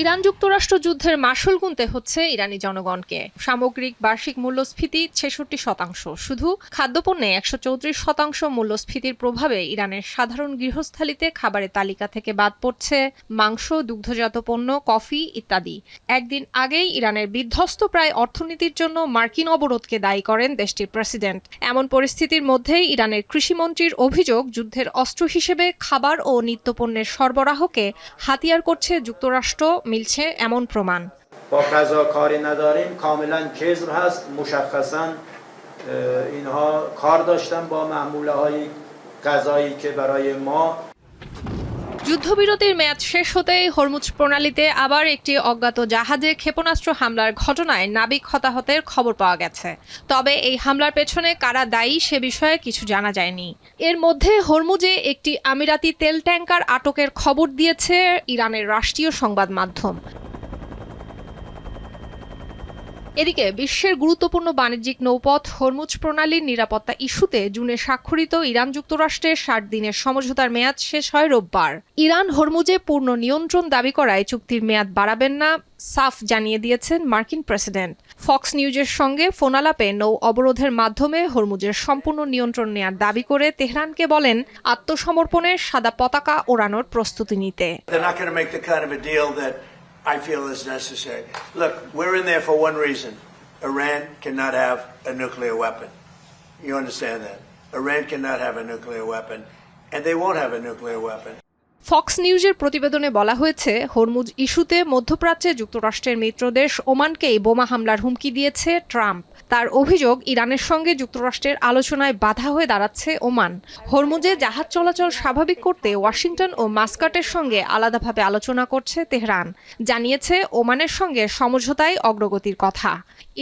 Iran যুক্তরাষ্ট্র যুদ্ধের মাশুল গুনতে হচ্ছে ইরানি জনগণকে। সামগ্রিক বার্ষিক মূল্যস্ফীতি 66%, শুধু খাদ্যপণ্যে 134% মূল্যস্ফীতির প্রভাবে ইরানের সাধারণ গৃহস্থালিতে খাবারের তালিকা থেকে বাদ পড়ছে মাংস, দুগ্ধজাত পণ্য, কফি ইত্যাদি। একদিন আগেই ইরানের বিধ্বস্ত প্রায় অর্থনীতির জন্য মার্কিন অবরোধকে দায়ী করেন দেশটির প্রেসিডেন্ট। এমন পরিস্থিতির মধ্যেই ইরানের কৃষিমন্ত্রীর অভিযোগ, যুদ্ধের অস্ত্র হিসেবে খাবার ও নিত্যপণ্যের সরবরাহকে হাতিয়ার করছে যুক্তরাষ্ট্র। মিলছে এমন প্রমাণ। با غذا کاری نداریم کاملا کذب هست مشخصا اینها کار داشتن با محموله‌های غذایی که برای ما যুদ্ধবিরতির মেয়াদ শেষ হতেই হরমুজ প্রণালীতে আবার একটি অজ্ঞাত জাহাজে ক্ষেপণাস্ত্র হামলার ঘটনায় নাবিক হতাহতের খবর পাওয়া গেছে। তবে এই হামলার পেছনে কারা দায়ী সে বিষয়ে কিছু জানা যায়নি। এর মধ্যে হরমুজে একটি আমিরাতি তেল ট্যাংকার আটকের খবর দিয়েছে ইরানের রাষ্ট্রীয় সংবাদ মাধ্যম। এদিকে বিশ্বের গুরুত্বপূর্ণ বাণিজ্যিক নৌপথ হরমুজ প্রণালীর নিরাপত্তা ইস্যুতে জুনে স্বাক্ষরিত ইরান যুক্তরাষ্ট্রের 60 দিনের সমঝোতার মেয়াদ শেষ হয় রোববার। ইরান হরমুজে পূর্ণ নিয়ন্ত্রণ দাবি করায় চুক্তির মেয়াদ বাড়াবেন না সাফ জানিয়ে দিয়েছেন মার্কিন প্রেসিডেন্ট। ফক্স নিউজের সঙ্গে ফোনালাপে নৌ অবরোধের মাধ্যমে হরমুজের সম্পূর্ণ নিয়ন্ত্রণ নেয়ার দাবি করে তেহরানকে বলেন আত্মসমর্পণের সাদা পতাকা ওড়ানোর প্রস্তুতি নিতে। I feel is necessary. Look, we're in there for one reason. Iran cannot have a nuclear weapon. You understand that? Iran cannot have a nuclear weapon, and they won't have a nuclear weapon. Fox নিউজের প্রতিবেদনে বলা হয়েছে, Hormuz ইস্যুতে মধ্যপ্রাচ্যে যুক্তরাষ্ট্রের মিত্রদেশ ওমানকেই বোমা হামলার হুমকি দিয়েছে ট্রাম্প। তার অভিযোগ, ইরানের সঙ্গে যুক্তরাষ্ট্রের আলোচনায় বাধা হয়ে দাঁড়াচ্ছে ওমান। হরমুজে জাহাজ চলাচল স্বাভাবিক করতে ওয়াশিংটন ও মাস্কাটের সঙ্গে আলাদাভাবে আলোচনা করছে তেহরান। জানিয়েছে ওমানের সঙ্গে সমঝোতায় অগ্রগতির কথা।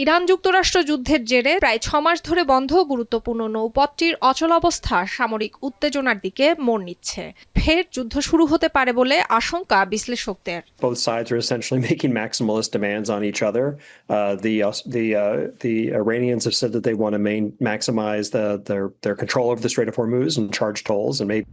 ইরান যুক্তরাষ্ট্র যুদ্ধের জেরে প্রায় 6 মাস ধরে বন্ধ গুরুত্বপূর্ণ নৌপথটির অচলাবস্থা সামরিক উত্তেজনার দিকে মোড় নিচ্ছে। ফের যুদ্ধ শুরু হতে পারে বলে আশঙ্কা বিশ্লেষকদের। Both sides are essentially making maximalist demands on each other. The Iranians have said that they want to maximize their control of the Strait of Hormuz and charge tolls and maybe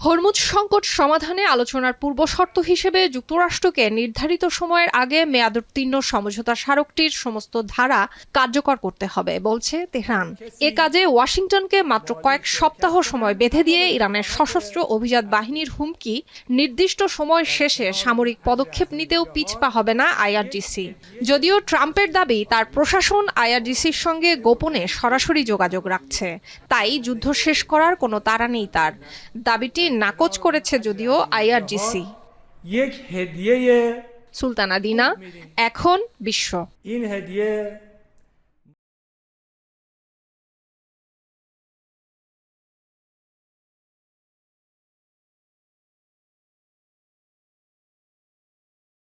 Hormuz সংকট সমাধানে আলোচনার পূর্বশর্ত হিসেবে যুক্তরাষ্ট্রকে নির্ধারিত সময়ের আগে মেয়াদোত্তীর্ণ সমঝোতা স্মারকটির সমস্ত ধারা কার্যকর করতে হবে বলছে তেহরান। এ কাজে ওয়াশিংটনকে মাত্র কয়েক সপ্তাহ সময় বেঁধে দিয়ে ইরানের সশস্ত্র অভিজাত বাহিনীর হুমকি, নির্দিষ্ট সময় শেষে সামরিক পদক্ষেপ নিতেও পিছপা হবে না আইআরজিসি। যদিও ট্রাম্পের দাবি, তার প্রশাসন আইআরজিসির সঙ্গে গোপনে সরাসরি যোগাযোগ রাখছে, তাই যুদ্ধ শেষ করার কোনো তাড়া নেই তার। দাবিটি নাকচ করেছে যদিও আইআরজিসি। সুলতানা দিনা, এখন বিশ্ব।